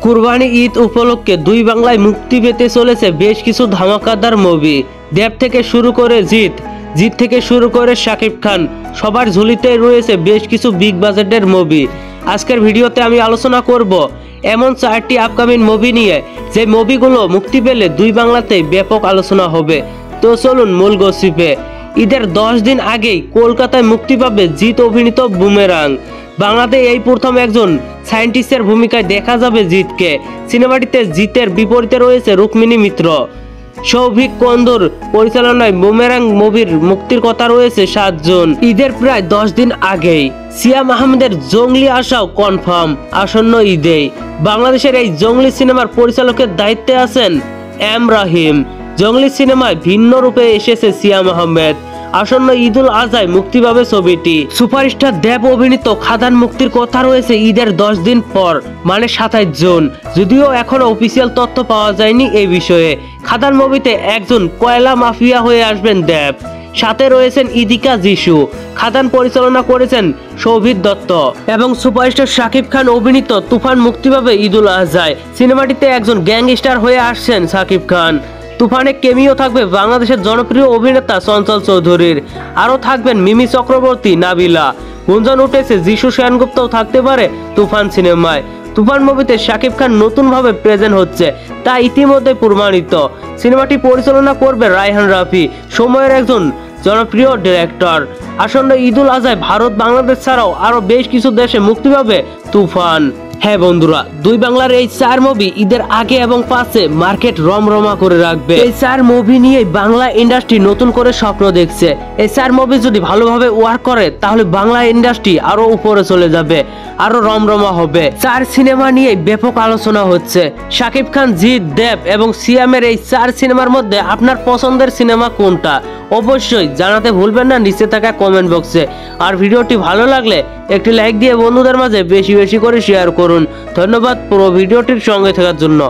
কুরবানি ঈদ উপলক্ষে দুই বাংলায় মুক্তি পেতে চলেছে বেশ কিছু ধামাকাদার মুভি। দেব থেকে শুরু করে জিত, জিত থেকে শুরু করে শাকিব খান, সবার ঝুলিতে রয়েছে বেশ কিছু বিগ বাজেটের মুভি। আজকের ভিডিওতে আমি আলোচনা করব এমন 4টি আপকামিং মুভি নিয়ে যে মুভিগুলো মুক্তি পেলে দুই বাংলাতেই ব্যাপক আলোচনা হবে। তো চলুন মূল গসিপে। ঈদের 10 দিন আগেই কলকাতায় মুক্তি পাবে জিত অভিনীত বুমেরাং। বাংলাতে এই প্রথম একজন সায়েন্টিস্টের ভূমিকায় দেখা যাবে জিতকে। সিনেমাটিতে জিতের বিপরীতে রয়েছে রুক্মিণী মিত্র। সৌভিক কন্দর পরিচালনায় বুমেরাং মুভির মুক্তির কথা রয়েছে 7 জুন। ঈদের প্রায় 10 দিন আগেই সিয়াম আহমেদের জঙ্গলি আসাও কনফার্ম আসন্ন ঈদেই। বাংলাদেশের এই জঙ্গলি সিনেমার পরিচালকের দায়িত্বে আছেন এম রাহিম। জঙ্গলি সিনেমায় ভিন্ন রূপে এসেছে সিয়াম আহমেদ। আসন্ন ঈদুল আজহায় মুক্তি পাবে ছবিটি। সুপারস্টার দেব অভিনীত খাদান মুক্তির কথা রয়েছে ঈদের 10 দিন পর, মানে 27 জুন। যদিও এখনো অফিসিয়াল তথ্য পাওয়া যায়নি এই বিষয়ে। খাদান মুভিতে একজন কয়লা মাফিয়া হয়ে আসবেন দেব, সাথে রয়েছেন ইদিকা যিশু। খাদান পরিচালনা করেছেন সৌভিক দত্ত এবং সুপারস্টার শাকিব খান অভিনীত তুফান মুক্তি পাবে ঈদুল আজহায়। সিনেমাটিতে একজন গ্যাংস্টার হয়ে আসছেন শাকিব খান। তুফানে কেমিও থাকবে বাংলাদেশের জনপ্রিয় অভিনেতা চঞ্চল চৌধুরীর। আরও থাকবেন মিমি চক্রবর্তী, নাবিলা। গুঞ্জন উঠেছে যিশু সেনগুপ্তও থাকতে পারে তুফান সিনেমায়। তুফান মুভিতে শাকিব খান নতুনভাবে প্রেজেন্ট হচ্ছে, তা ইতিমধ্যে প্রমাণিত। সিনেমাটি পরিচালনা করবে রায়হান রাফি, সময়ের একজন জনপ্রিয় ডিরেক্টর। আসন্ন ঈদুল আজহায় ভারত, বাংলাদেশ ছাড়াও আরো বেশ কিছু দেশে মুক্তি পাবে তুফান। হ্যাঁ বন্ধুরা, দুই বাংলার এই 4 মুভি ঈদের আগে এবং পাশে মার্কেট রমরমা করে রাখবে। এই 4 মুভি নিয়ে বাংলা ইন্ডাস্ট্রি নতুন করে স্বপ্ন দেখছে। এই 4 মুভি যদি ভালোভাবে ওয়ার্ক করে তাহলে বাংলা ইন্ডাস্ট্রি আরো উপরে চলে যাবে, আরো রমরমা হবে। 4 সিনেমা নিয়ে ব্যাপক আলোচনা হচ্ছে। শাকিব খান, জিৎ, দেব এবং সিয়ামের এই 4 সিনেমার মধ্যে আপনার পছন্দের সিনেমা কোনটা অবশ্যই জানাতে ভুলবেন না নিচে থাকা কমেন্ট বক্সে। আর ভিডিওটি ভালো লাগলে একটি লাইক দিয়ে বন্ধুদের মাঝে বেশি বেশি করে শেয়ার করুন। ধন্যবাদ পুরো ভিডিওটির সঙ্গে থাকার জন্য।